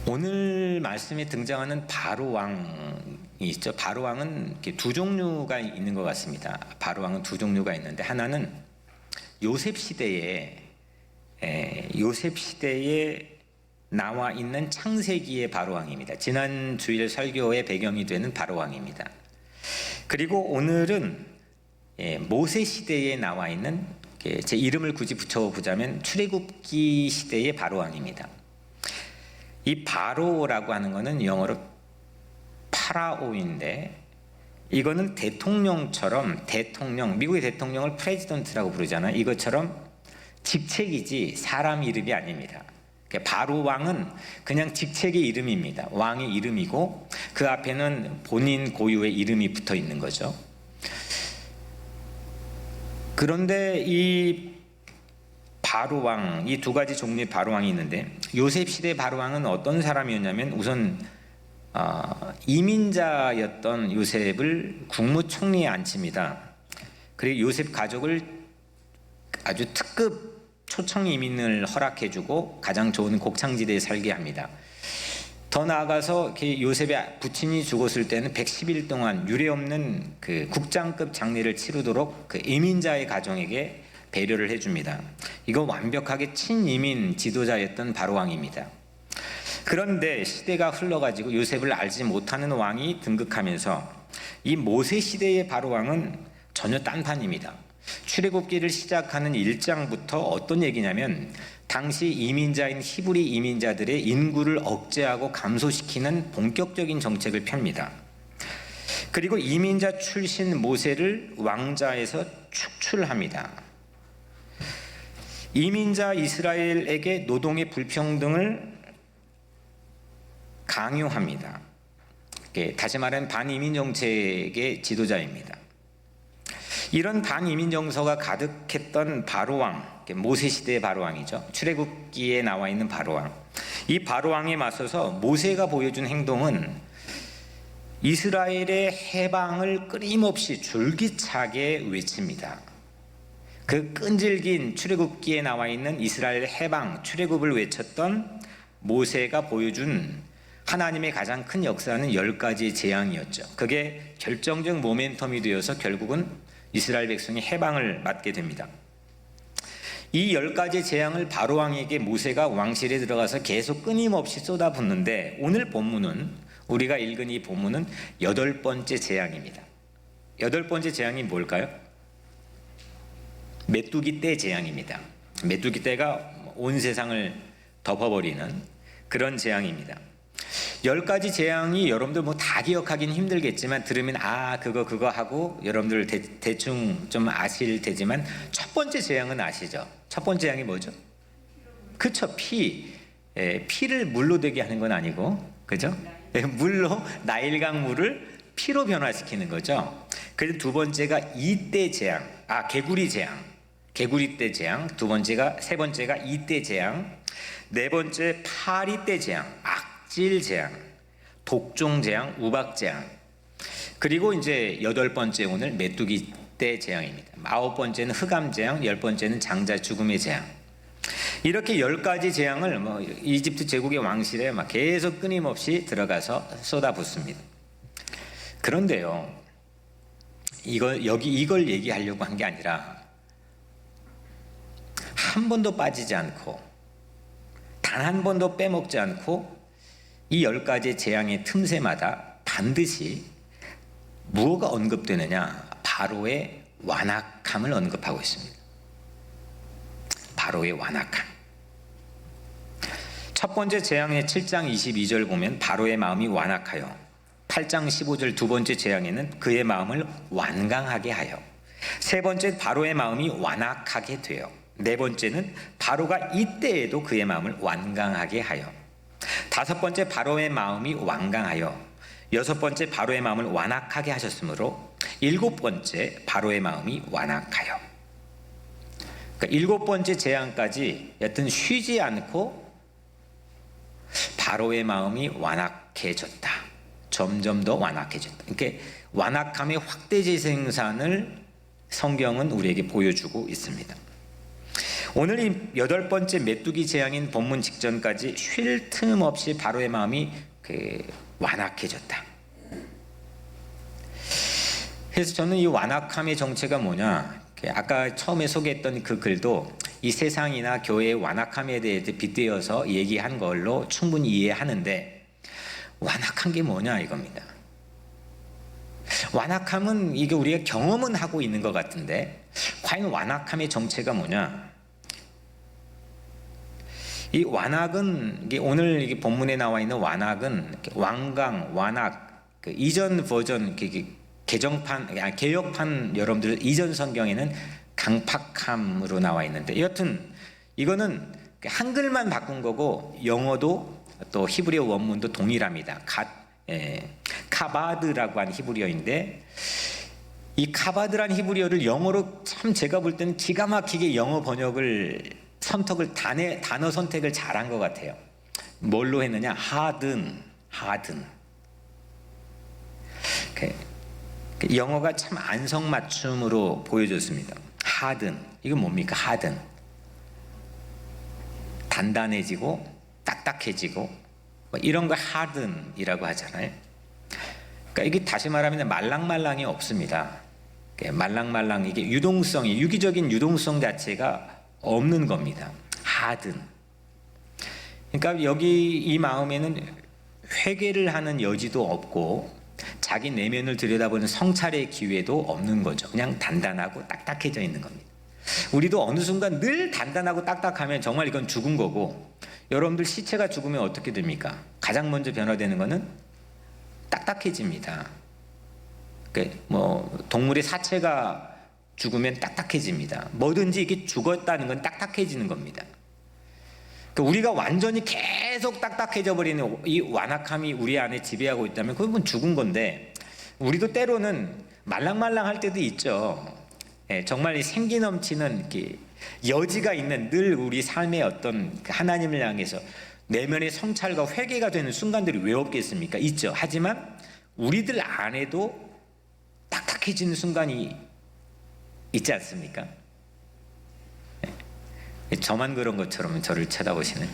오늘 말씀에 등장하는 바로 왕이 있죠. 바로 왕은 이렇게 두 종류가 있는 것 같습니다. 바로 왕은 두 종류가 있는데, 하나는 요셉 시대에 나와 있는 창세기의 바로 왕입니다. 지난 주일 설교의 배경이 되는 바로 왕입니다. 그리고 오늘은 모세 시대에 나와 있는, 제 이름을 굳이 붙여보자면 출애굽기 시대의 바로 왕입니다. 이 바로라고 하는 것은 영어로 파라오인데, 이거는 대통령처럼, 미국의 대통령을 프레지던트라고 부르잖아요. 이것처럼 직책이지 사람 이름이 아닙니다. 바로 왕은 그냥 직책의 이름입니다. 왕의 이름이고 그 앞에는 본인 고유의 이름이 붙어 있는 거죠. 그런데 이 바로왕, 이 두 가지 종류의 바로왕이 있는데, 요셉 시대 바로왕은 어떤 사람이었냐면, 우선 이민자였던 요셉을 국무총리에 앉힙니다. 그리고 요셉 가족을 아주 특급 초청 이민을 허락해주고 가장 좋은 곡창지대에 살게 합니다. 더 나아가서 요셉의 부친이 죽었을 때는 110일 동안 유례없는 그 국장급 장례를 치르도록 그 이민자의 가정에게 배려를 해줍니다. 이거 완벽하게 친이민 지도자였던 바로왕입니다. 그런데 시대가 흘러가지고 요셉을 알지 못하는 왕이 등극하면서 이 모세 시대의 바로왕은 전혀 딴판입니다. 출애굽기를 시작하는 1장부터 어떤 얘기냐면, 당시 이민자인 히브리 이민자들의 인구를 억제하고 감소시키는 본격적인 정책을 펴니다. 그리고 이민자 출신 모세를 왕자에서 축출합니다. 이민자 이스라엘에게 노동의 불평등을 강요합니다. 다시 말하면 반이민 정책의 지도자입니다. 이런 반이민 정서가 가득했던 바로왕, 모세 시대의 바로왕이죠. 출애굽기에 나와 있는 바로왕. 이 바로왕에 맞서서 모세가 보여준 행동은 이스라엘의 해방을 끊임없이 줄기차게 외칩니다. 그 끈질긴 출애굽기에 나와 있는 이스라엘 해방, 출애굽을 외쳤던 모세가 보여준 하나님의 가장 큰 역사는 10가지의 재앙이었죠. 그게 결정적 모멘텀이 되어서 결국은 이스라엘 백성이 해방을 맞게 됩니다. 이 10가지 재앙을 바로왕에게 모세가 왕실에 들어가서 계속 끊임없이 쏟아붓는데, 오늘 본문은, 우리가 읽은 이 본문은 8번째 재앙입니다. 8번째 재앙이 뭘까요? 메뚜기 떼 재앙입니다. 메뚜기 떼가 온 세상을 덮어버리는 그런 재앙입니다. 10가지 재앙이 여러분들 다 기억하기는 힘들겠지만, 들으면 그거 하고 여러분들 대충 좀 아실 테지만, 첫 번째 재앙은 아시죠? 첫 번째 재앙이 뭐죠? 그쵸, 피를 물로 되게 하는 건 아니고, 그죠? 물로, 나일강 물을 피로 변화시키는 거죠. 그래서 두 번째가 이떼 재앙, 개구리 재앙, 개구리떼 재앙. 세 번째가 이떼 재앙. 네 번째 파리떼 재앙, 악질 재앙, 독종 재앙, 우박 재앙. 그리고 이제 8번째 오늘 메뚜기 떼 재앙입니다. 9번째는 흑암 재앙, 10번째는 장자 죽음의 재앙. 이렇게 10가지 재앙을 이집트 제국의 왕실에 계속 끊임없이 들어가서 쏟아붓습니다. 그런데요, 이걸 얘기하려고 한 게 아니라, 한 번도 빠지지 않고 단 한 번도 빼먹지 않고 이 10가지 재앙의 틈새마다 반드시 무엇가 언급되느냐? 바로의 완악함을 언급하고 있습니다. 바로의 완악함. 첫 번째 재앙의 7장 22절 보면 바로의 마음이 완악하여, 8장 15절 두 번째 재앙에는 그의 마음을 완강하게 하여, 세 번째 바로의 마음이 완악하게 되어, 네 번째는 바로가 이때에도 그의 마음을 완강하게 하여, 다섯 번째 바로의 마음이 완강하여, 여섯 번째 바로의 마음을 완악하게 하셨으므로 일곱 번째 바로의 마음이 완악하여. 그러니까 일곱 번째 재앙까지 여튼 쉬지 않고 바로의 마음이 완악해졌다. 점점 더 완악해졌다. 그러니까 완악함의 확대 재생산을 성경은 우리에게 보여주고 있습니다. 오늘 이 8번째 메뚜기 재앙인 본문 직전까지 쉴 틈 없이 바로의 마음이 완악해졌다. 그래서 저는 이 완악함의 정체가 뭐냐, 아까 처음에 소개했던 그 글도 이 세상이나 교회의 완악함에 대해서 빗대어서 얘기한 걸로 충분히 이해하는데, 완악한 게 뭐냐 이겁니다. 완악함은 이게 우리가 경험은 하고 있는 것 같은데, 과연 완악함의 정체가 뭐냐? 이 완악은, 이게 오늘 이게 본문에 나와 있는 완악은 완강, 완악, 그 이전 버전 개정판, 개혁판 여러분들 이전 성경에는 강팍함으로 나와 있는데, 여튼 이거는 한글만 바꾼 거고 영어도 또 히브리어 원문도 동일합니다. 카바드라고 하는 히브리어인데, 이 카바드란 히브리어를 영어로 참 제가 볼 때는 기가 막히게 영어 번역을 단어 선택을 잘한 것 같아요. 뭘로 했느냐? 하든. 영어가 참 안성맞춤으로 보여줬습니다. 하든, 이건 뭡니까? 하든, 단단해지고 딱딱해지고 이런 거 하든이라고 하잖아요. 그러니까 이게 다시 말하면 말랑말랑이 없습니다. 말랑말랑, 이게 유동성이, 유기적인 유동성 자체가 없는 겁니다. 하든. 그러니까 여기 이 마음에는 회개를 하는 여지도 없고 자기 내면을 들여다보는 성찰의 기회도 없는 거죠. 그냥 단단하고 딱딱해져 있는 겁니다. 우리도 어느 순간 늘 단단하고 딱딱하면 정말 이건 죽은 거고, 여러분들 시체가 죽으면 어떻게 됩니까? 가장 먼저 변화되는 거는 딱딱해집니다. 동물의 사체가 죽으면 딱딱해집니다. 뭐든지 이게 죽었다는 건 딱딱해지는 겁니다. 우리가 완전히 계속 딱딱해져 버리는 이 완악함이 우리 안에 지배하고 있다면 그건 죽은 건데, 우리도 때로는 말랑말랑할 때도 있죠. 정말 생기 넘치는 여지가 있는, 늘 우리 삶의 어떤 하나님을 향해서 내면의 성찰과 회개가 되는 순간들이 왜 없겠습니까? 있죠. 하지만 우리들 안에도 딱딱해지는 순간이 있지 않습니까? 저만 그런 것처럼 저를 쳐다보시는,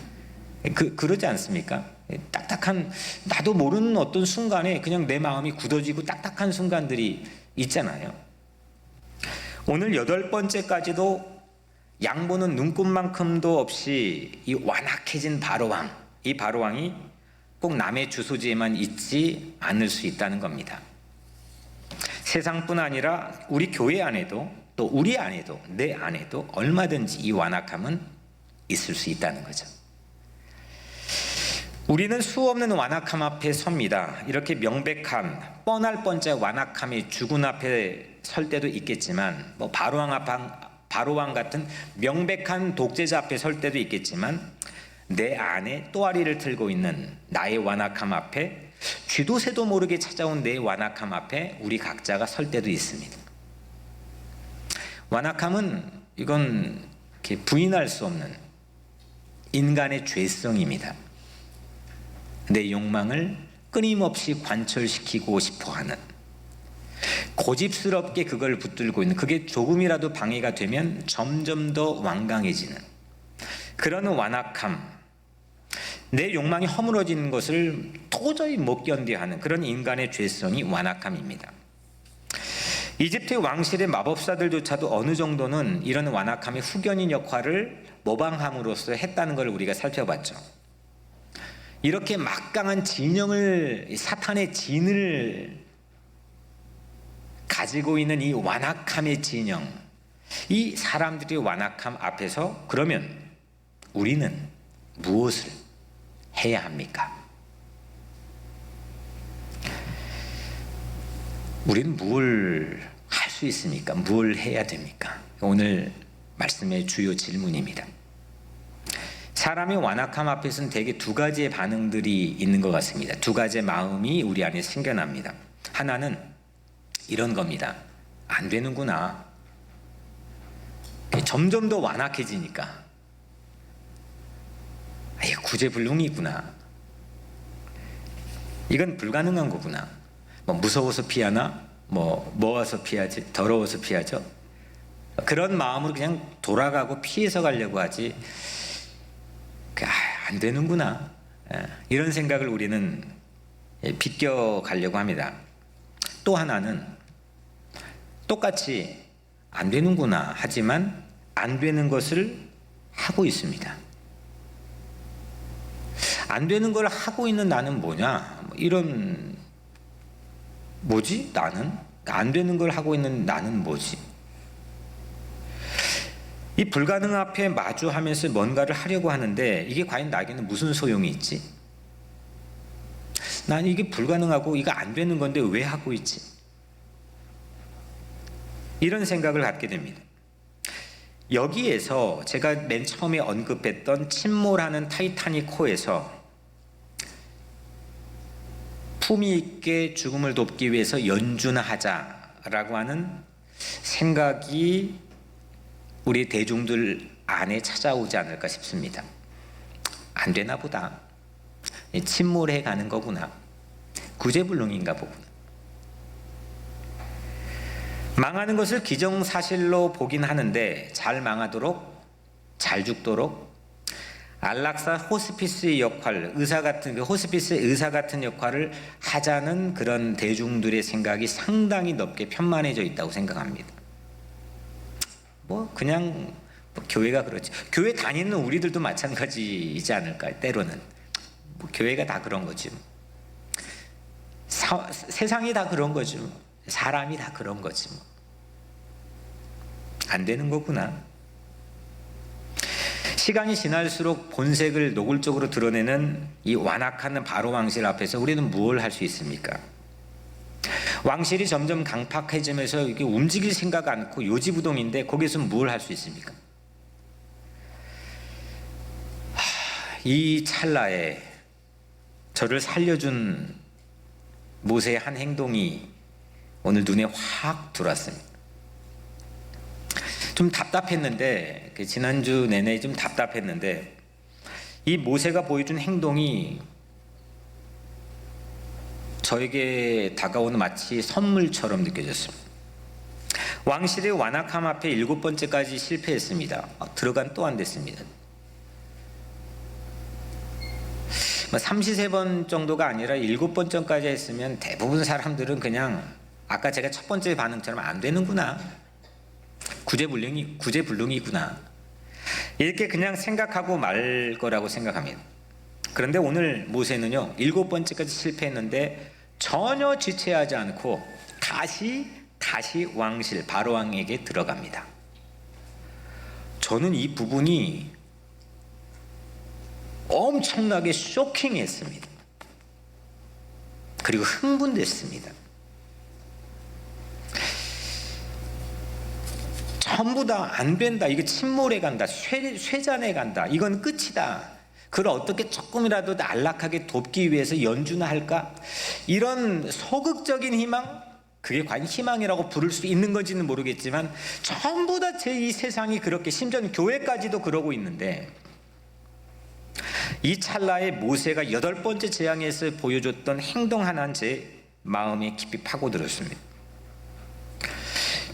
그러지 않습니까? 딱딱한, 나도 모르는 어떤 순간에 그냥 내 마음이 굳어지고 딱딱한 순간들이 있잖아요. 오늘 8번째까지도 양보는 눈꼽만큼도 없이 이 완악해진 바로왕, 이 바로왕이 꼭 남의 주소지에만 있지 않을 수 있다는 겁니다. 세상뿐 아니라 우리 교회 안에도, 또 우리 안에도, 내 안에도 얼마든지 이 완악함은 있을 수 있다는 거죠. 우리는 수없는 완악함 앞에 섭니다. 이렇게 명백한 뻔할 뻔째 완악함의 주군 앞에 설 때도 있겠지만, 바로왕 같은 명백한 독재자 앞에 설 때도 있겠지만, 내 안에 또아리를 틀고 있는 나의 완악함 앞에, 쥐도 새도 모르게 찾아온 내 완악함 앞에 우리 각자가 설 때도 있습니다. 완악함은 이건 부인할 수 없는 인간의 죄성입니다. 내 욕망을 끊임없이 관철시키고 싶어하는, 고집스럽게 그걸 붙들고 있는, 그게 조금이라도 방해가 되면 점점 더 완강해지는 그런 완악함, 내 욕망이 허물어지는 것을 도저히 못 견뎌하는 그런 인간의 죄성이 완악함입니다. 이집트의 왕실의 마법사들조차도 어느 정도는 이런 완악함의 후견인 역할을 모방함으로써 했다는 걸 우리가 살펴봤죠. 이렇게 막강한 진영을, 사탄의 진을 가지고 있는 이 완악함의 진영, 이 사람들의 완악함 앞에서 그러면 우리는 무엇을 해야 합니까? 우리는 뭘 할 수 있습니까? 뭘 해야 됩니까? 오늘 말씀의 주요 질문입니다. 사람의 완악함 앞에서는 대개 두 가지의 반응들이 있는 것 같습니다. 두 가지의 마음이 우리 안에 생겨납니다. 하나는 이런 겁니다. 안 되는구나. 점점 더 완악해지니까. 구제불능이구나. 이건 불가능한 거구나. 무서워서 피하나? 모아서 피하지? 더러워서 피하죠? 그런 마음으로 그냥 돌아가고 피해서 가려고 하지 안 되는구나, 이런 생각을 우리는 비껴가려고 합니다. 또 하나는 똑같이 안 되는구나 하지만 안 되는 것을 하고 있습니다. 안 되는 걸 하고 있는 나는 뭐냐, 이런, 뭐지 나는? 안 되는 걸 하고 있는 나는 뭐지? 이 불가능 앞에 마주하면서 뭔가를 하려고 하는데 이게 과연 나에게는 무슨 소용이 있지? 난 이게 불가능하고 이거 안 되는 건데 왜 하고 있지? 이런 생각을 갖게 됩니다. 여기에서 제가 맨 처음에 언급했던 침몰하는 타이타닉호에서 품위 있게 죽음을 돕기 위해서 연주나 하자라고 하는 생각이 우리 대중들 안에 찾아오지 않을까 싶습니다. 안 되나 보다, 침몰해 가는 거구나, 구제불능인가 보구나. 망하는 것을 기정사실로 보긴 하는데 잘 망하도록, 잘 죽도록 안락사 호스피스의 역할, 의사 같은 호스피스의 의사 같은 역할을 하자는 그런 대중들의 생각이 상당히 높게 편만해져 있다고 생각합니다. 그냥 교회가 그렇지, 교회 다니는 우리들도 마찬가지이지 않을까요? 때로는 교회가 다 그런 거지, 세상이 다 그런 거지, 사람이 다 그런 거지, 안 되는 거구나. 시간이 지날수록 본색을 노골적으로 드러내는 이 완악한 바로 왕실 앞에서 우리는 무엇을 할 수 있습니까? 왕실이 점점 강팍해지면서 이게 움직일 생각 않고 요지부동인데 거기서 뭘 할 수 있습니까? 이 찰나에 저를 살려준 모세의 한 행동이 오늘 눈에 확 들어왔습니다. 좀 답답했는데, 지난주 내내 좀 답답했는데 이 모세가 보여준 행동이 저에게 다가오는 마치 선물처럼 느껴졌습니다. 왕실의 완악함 앞에 7번째까지 실패했습니다. 들어간 또 안 됐습니다. 33번 정도가 아니라 7번째까지 했으면 대부분 사람들은 그냥 아까 제가 첫 번째 반응처럼 안 되는구나, 구제불능이구나, 이렇게 그냥 생각하고 말 거라고 생각합니다. 그런데 오늘 모세는요 7번째까지 실패했는데 전혀 지체하지 않고 다시 왕실 바로왕에게 들어갑니다. 저는 이 부분이 엄청나게 쇼킹했습니다. 그리고 흥분됐습니다. 전부 다 안 된다, 이거 침몰해 간다, 쇠잔해 간다, 이건 끝이다, 그걸 어떻게 조금이라도 안락하게 돕기 위해서 연주나 할까, 이런 소극적인 희망, 그게 과연 희망이라고 부를 수 있는 건지는 모르겠지만 전부 다 제 이 세상이 그렇게, 심지어는 교회까지도 그러고 있는데 이 찰나에 모세가 8번째 재앙에서 보여줬던 행동 하나는 제 마음에 깊이 파고들었습니다.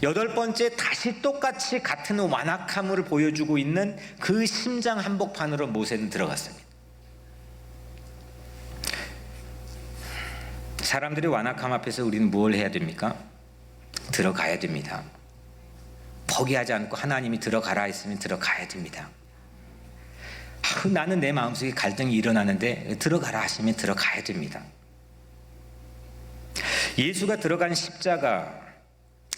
8번째 다시 똑같이 같은 완악함을 보여주고 있는 그 심장 한복판으로 모세는 들어갔습니다. 사람들의 완악함 앞에서 우리는 뭘 해야 됩니까? 들어가야 됩니다. 포기하지 않고 하나님이 들어가라 했으면 들어가야 됩니다. 나는 내 마음속에 갈등이 일어나는데 들어가라 하시면 들어가야 됩니다. 예수가 들어간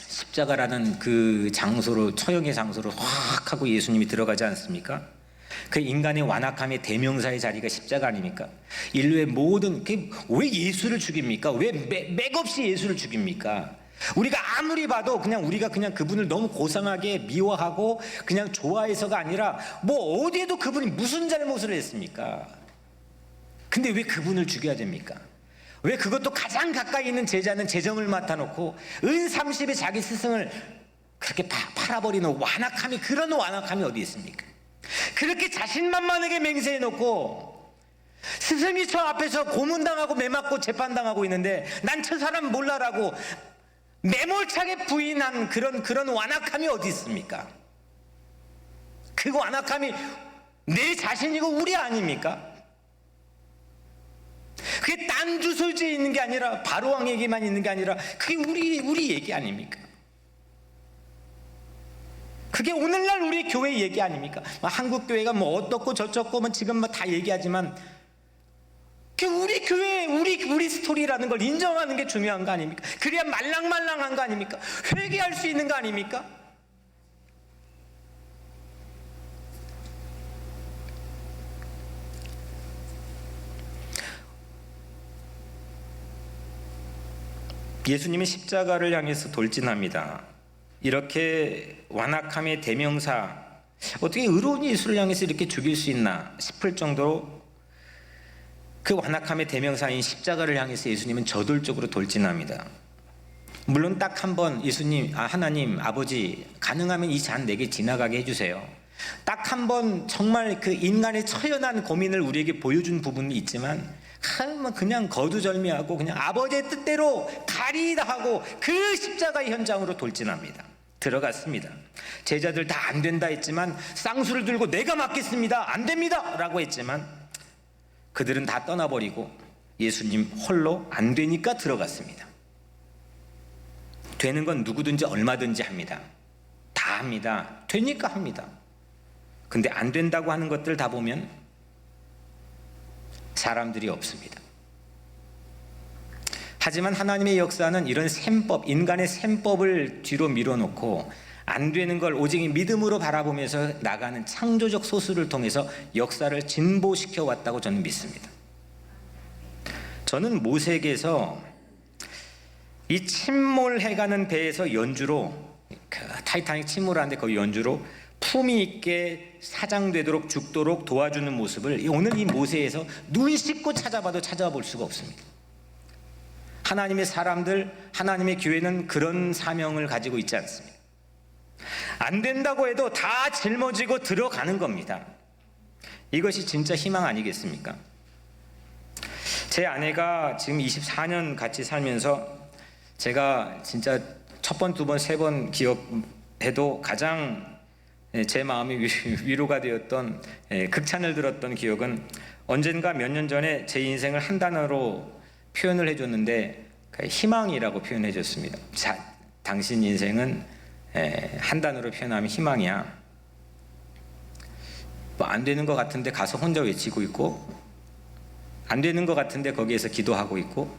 십자가라는 그 장소로, 처형의 장소로 확 하고 예수님이 들어가지 않습니까? 그 인간의 완악함의 대명사의 자리가 십자가 아닙니까? 인류의 모든, 왜 예수를 죽입니까? 왜 맥없이 예수를 죽입니까? 우리가 아무리 봐도 우리가 그냥 그분을 너무 고상하게 미워하고 그냥 좋아해서가 아니라 어디에도 그분이 무슨 잘못을 했습니까? 근데 왜 그분을 죽여야 됩니까? 왜 그것도 가장 가까이 있는 제자는 재정을 맡아놓고 은 30에 자기 스승을 그렇게 팔아버리는 완악함이, 그런 완악함이 어디 있습니까? 그렇게 자신만만하게 맹세해놓고 스승이 저 앞에서 고문당하고 매맞고 재판당하고 있는데 난 저 사람 몰라라고 매몰차게 부인한 그런 완악함이 어디 있습니까? 그 완악함이 내 자신이고 우리 아닙니까? 그게 딴 주소지에 있는 게 아니라 바로왕에게만 있는 게 아니라 그게 우리 얘기 아닙니까? 그게 오늘날 우리 교회 얘기 아닙니까? 한국 교회가 뭐 어떻고 저쩌고 뭐 지금 뭐 다 얘기하지만 그 우리 교회 우리 스토리라는 걸 인정하는 게 중요한 거 아닙니까? 그래야 말랑말랑한 거 아닙니까? 회개할 수 있는 거 아닙니까? 예수님이 십자가를 향해서 돌진합니다. 이렇게 완악함의 대명사, 어떻게 의로운 예수를 향해서 이렇게 죽일 수 있나 싶을 정도로 그 완악함의 대명사인 십자가를 향해서 예수님은 저돌적으로 돌진합니다. 물론 딱 한 번 하나님 아버지 가능하면 이 잔 내게 지나가게 해주세요. 딱 한 번 정말 그 인간의 처연한 고민을 우리에게 보여준 부분이 있지만 그냥 거두절미하고 그냥 아버지의 뜻대로 가리다 하고 그 십자가의 현장으로 돌진합니다. 들어갔습니다. 제자들 다 안 된다 했지만 쌍수를 들고 내가 맡겠습니다. 안 됩니다 라고 했지만 그들은 다 떠나버리고 예수님 홀로 안 되니까 들어갔습니다. 되는 건 누구든지 얼마든지 합니다. 다 합니다. 되니까 합니다. 근데 안 된다고 하는 것들 다 보면 사람들이 없습니다. 하지만 하나님의 역사는 이런 셈법, 인간의 셈법을 뒤로 밀어놓고 안 되는 걸 오직 믿음으로 바라보면서 나가는 창조적 소수를 통해서 역사를 진보시켜 왔다고 저는 믿습니다. 저는 모세에게서 이 침몰해가는 배에서 연주로 타이타닉 침몰하는데 그 연주로 품위 있게 사장되도록 죽도록 도와주는 모습을 오늘 이 모세에서 눈 씻고 찾아봐도 찾아볼 수가 없습니다. 하나님의 사람들, 하나님의 교회는 그런 사명을 가지고 있지 않습니다. 안 된다고 해도 다 짊어지고 들어가는 겁니다. 이것이 진짜 희망 아니겠습니까? 제 아내가 지금 24년 같이 살면서 제가 진짜 첫 번, 두 번, 세 번 기억해도 가장 제 마음이 위로가 되었던 극찬을 들었던 기억은 언젠가 몇 년 전에 제 인생을 한 단어로 표현을 해줬는데 희망이라고 표현해줬습니다. 당신 인생은 한 단어로 표현하면 희망이야. 뭐 안 되는 것 같은데 가서 혼자 외치고 있고 안 되는 것 같은데 거기에서 기도하고 있고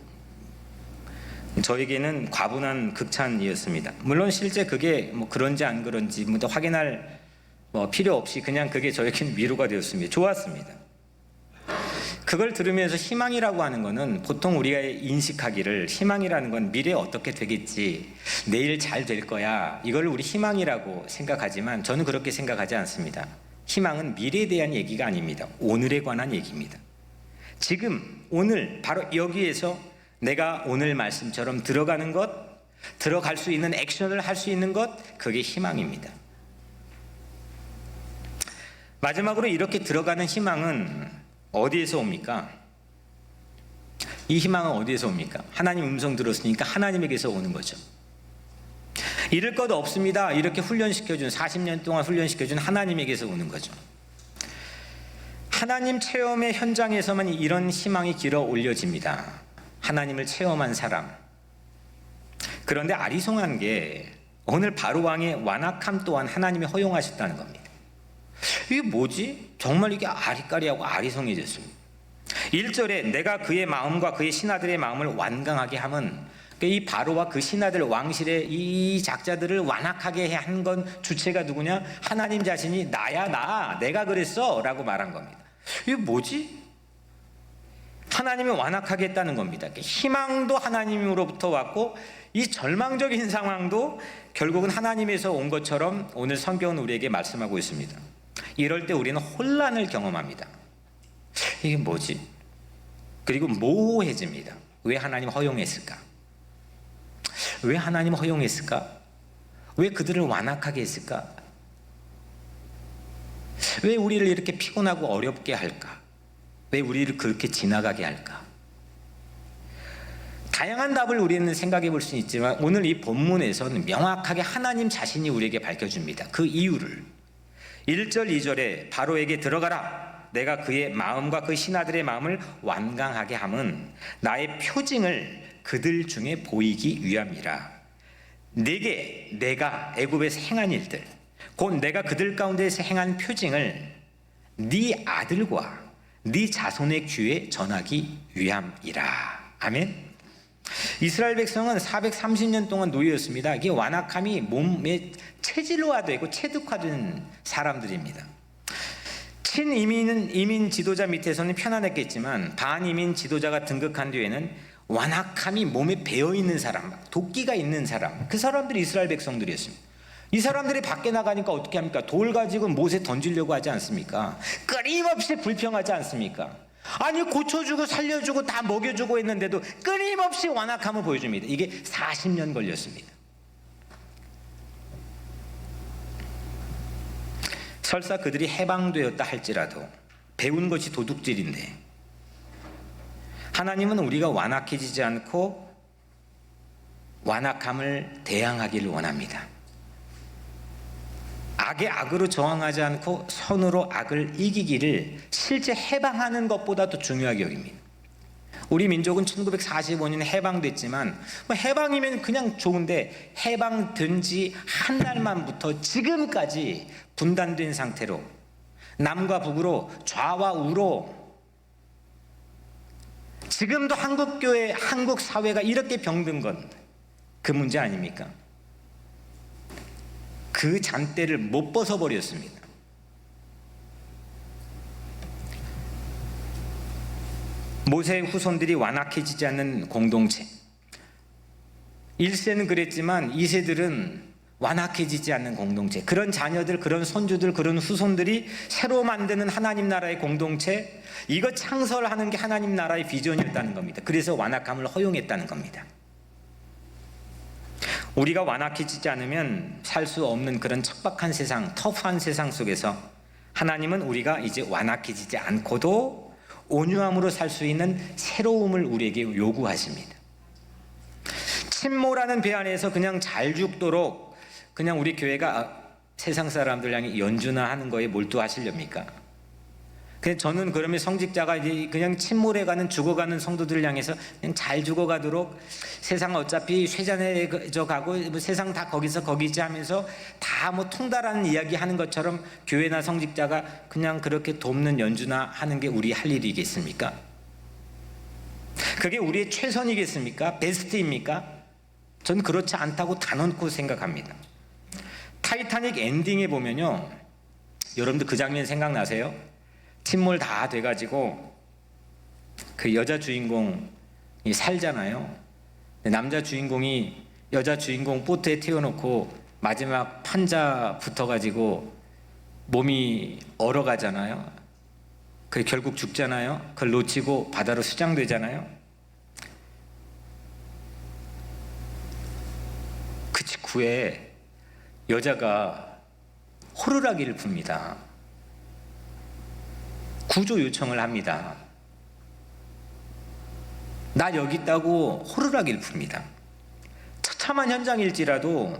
저에게는 과분한 극찬이었습니다. 물론 실제 그게 뭐 그런지 안 그런지 확인할 필요 없이 그냥 그게 저에게는 위로가 되었습니다. 좋았습니다. 그걸 들으면서 희망이라고 하는 거는 보통 우리가 인식하기를 희망이라는 건 미래에 어떻게 되겠지, 내일 잘 될 거야, 이걸 우리 희망이라고 생각하지만 저는 그렇게 생각하지 않습니다. 희망은 미래에 대한 얘기가 아닙니다. 오늘에 관한 얘기입니다. 지금 오늘 바로 여기에서 내가 오늘 말씀처럼 들어가는 것, 들어갈 수 있는 액션을 할 수 있는 것, 그게 희망입니다. 마지막으로 이렇게 들어가는 희망은 어디에서 옵니까? 이 희망은 어디에서 옵니까? 하나님 음성 들었으니까 하나님에게서 오는 거죠. 잃을 것 없습니다. 이렇게 훈련시켜준 40년 동안 훈련시켜준 하나님에게서 오는 거죠. 하나님 체험의 현장에서만 이런 희망이 길어 올려집니다. 하나님을 체험한 사람. 그런데 아리송한 게 오늘 바로왕의 완악함 또한 하나님이 허용하셨다는 겁니다. 이게 뭐지? 정말 이게 아리까리하고 아리송해졌습니다. 1절에 내가 그의 마음과 그의 신하들의 마음을 완강하게 함은 이 바로와 그 신하들 왕실의 이 작자들을 완악하게 한 건 주체가 누구냐? 하나님 자신이 나야 내가 그랬어 라고 말한 겁니다. 이게 뭐지? 하나님이 완악하게 했다는 겁니다. 희망도 하나님으로부터 왔고 이 절망적인 상황도 결국은 하나님에서 온 것처럼 오늘 성경은 우리에게 말씀하고 있습니다. 이럴 때 우리는 혼란을 경험합니다. 이게 뭐지? 그리고 모호해집니다. 왜 하나님 허용했을까? 왜 하나님 허용했을까? 왜 그들을 완악하게 했을까? 왜 우리를 이렇게 피곤하고 어렵게 할까? 왜 우리를 그렇게 지나가게 할까? 다양한 답을 우리는 생각해 볼 수 있지만 오늘 이 본문에서는 명확하게 하나님 자신이 우리에게 밝혀줍니다. 그 이유를 1절 2절에 바로에게 들어가라, 내가 그의 마음과 그 신하들의 마음을 완강하게 함은 나의 표징을 그들 중에 보이기 위함이라. 내게 내가 애굽에서 행한 일들, 곧 내가 그들 가운데에서 행한 표징을 네 아들과 네 자손의 귀에 전하기 위함이라. 아멘. 이스라엘 백성은 430년 동안 노예였습니다. 이게 완악함이 몸에 체질화되고 체득화된 사람들입니다. 이민 지도자 밑에서는 편안했겠지만 반이민 지도자가 등극한 뒤에는 완악함이 몸에 배어있는 사람, 도끼가 있는 사람, 그 사람들이 이스라엘 백성들이었습니다. 이 사람들이 밖에 나가니까 어떻게 합니까? 돌 가지고 못에 던지려고 하지 않습니까? 끊임없이 불평하지 않습니까? 아니 고쳐주고 살려주고 다 먹여주고 했는데도 끊임없이 완악함을 보여줍니다. 이게 40년 걸렸습니다. 설사 그들이 해방되었다 할지라도 배운 것이 도둑질인데 하나님은 우리가 완악해지지 않고 완악함을 대항하기를 원합니다. 악에 악으로 저항하지 않고 선으로 악을 이기기를 실제 해방하는 것보다도 중요하게 여깁니다. 우리 민족은 1945년에 해방됐지만 해방이면 그냥 좋은데 해방된 지 한 달만부터 지금까지 분단된 상태로 남과 북으로 좌와 우로 지금도 한국교회, 한국 사회가 이렇게 병든 건 그 문제 아닙니까? 그 잔대를 못 벗어버렸습니다. 모세의 후손들이 완악해지지 않는 공동체, 1세는 그랬지만 2세들은 완악해지지 않는 공동체, 그런 자녀들, 그런 손주들, 그런 후손들이 새로 만드는 하나님 나라의 공동체, 이거 창설하는 게 하나님 나라의 비전이었다는 겁니다. 그래서 완악함을 허용했다는 겁니다. 우리가 완악해지지 않으면 살 수 없는 그런 척박한 세상, 터프한 세상 속에서 하나님은 우리가 이제 완악해지지 않고도 온유함으로 살 수 있는 새로움을 우리에게 요구하십니다. 침몰하는 배 안에서 그냥 잘 죽도록 그냥 우리 교회가 세상 사람들 향해 연주나 하는 거에 몰두하시렵니까? 저는 그러면 성직자가 그냥 침몰해가는 죽어가는 성도들을 향해서 그냥 잘 죽어가도록 세상 어차피 쇠잔해져 가고 세상 다 거기서 거기지 하면서 다 뭐 통달하는 이야기 하는 것처럼 교회나 성직자가 그냥 그렇게 돕는 연주나 하는 게 우리 할 일이겠습니까? 그게 우리의 최선이겠습니까? 베스트입니까? 전 그렇지 않다고 단언코 생각합니다. 타이타닉 엔딩에 보면요, 여러분들 그 장면 생각나세요? 침몰 다 돼가지고 그 여자 주인공이 살잖아요. 남자 주인공이 여자 주인공 보트에 태워놓고 마지막 판자 붙어가지고 몸이 얼어가잖아요. 그 결국 죽잖아요. 그걸 놓치고 바다로 수장되잖아요. 그 직후에 여자가 호루라기를 붑니다. 구조 요청을 합니다. 나 여기 있다고 호루라기를 붑니다. 처참한 현장일지라도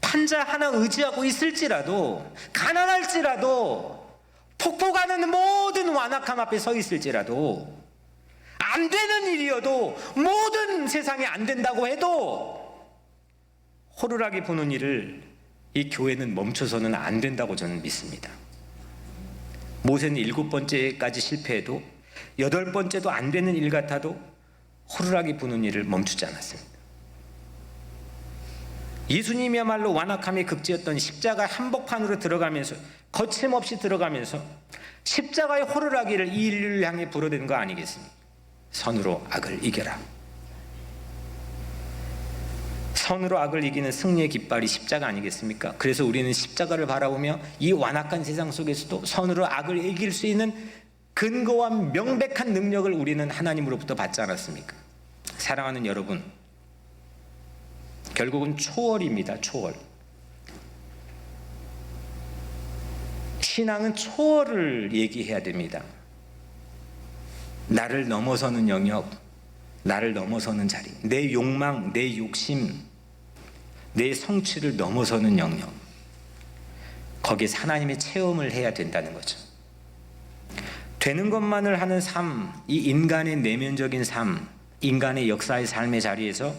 판자 하나 의지하고 있을지라도 가난할지라도 폭포가는 모든 완악함 앞에 서 있을지라도 안 되는 일이어도 모든 세상에 안 된다고 해도 호루라기 부는 일을 이 교회는 멈춰서는 안 된다고 저는 믿습니다. 모세는 7번째까지 실패해도 8번째도 안 되는 일 같아도 호루라기 부는 일을 멈추지 않았습니다. 예수님이야말로 완악함의 극지였던 십자가 한복판으로 들어가면서 거침없이 들어가면서 십자가의 호루라기를 이 인류를 향해 불어댄 거 아니겠습니까? 선으로 악을 이겨라. 선으로 악을 이기는 승리의 깃발이 십자가 아니겠습니까? 그래서 우리는 십자가를 바라보며 이 완악한 세상 속에서도 선으로 악을 이길 수 있는 근거와 명백한 능력을 우리는 하나님으로부터 받지 않았습니까? 사랑하는 여러분, 결국은 초월입니다. 초월. 신앙은 초월을 얘기해야 됩니다. 나를 넘어서는 영역, 나를 넘어서는 자리, 내 욕망, 내 욕심, 내 성취를 넘어서는 영역, 거기에 하나님의 체험을 해야 된다는 거죠. 되는 것만을 하는 삶, 이 인간의 내면적인 삶, 인간의 역사의 삶의 자리에서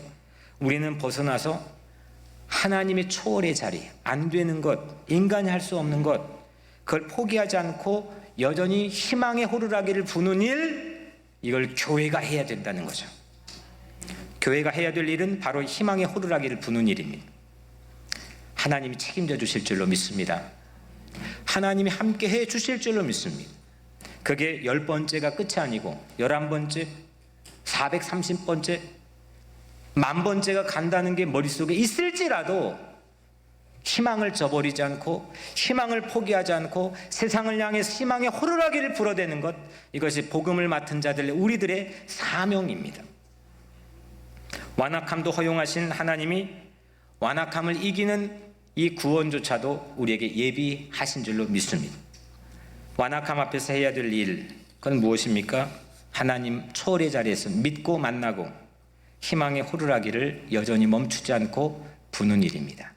우리는 벗어나서 하나님의 초월의 자리, 안 되는 것, 인간이 할 수 없는 것, 그걸 포기하지 않고 여전히 희망의 호루라기를 부는 일, 이걸 교회가 해야 된다는 거죠. 교회가 해야 될 일은 바로 희망의 호루라기를 부는 일입니다. 하나님이 책임져 주실 줄로 믿습니다. 하나님이 함께 해 주실 줄로 믿습니다. 그게 10번째가 끝이 아니고 11번째, 430번째, 10,000번째가 간다는 게 머릿속에 있을지라도 희망을 저버리지 않고 희망을 포기하지 않고 세상을 향해서 희망의 호루라기를 불어대는 것, 이것이 복음을 맡은 자들 우리들의 사명입니다. 완악함도 허용하신 하나님이 완악함을 이기는 이 구원조차도 우리에게 예비하신 줄로 믿습니다. 완악함 앞에서 해야 될 일, 그건 무엇입니까? 하나님 초월의 자리에서 믿고 만나고 희망의 호루라기를 여전히 멈추지 않고 부는 일입니다.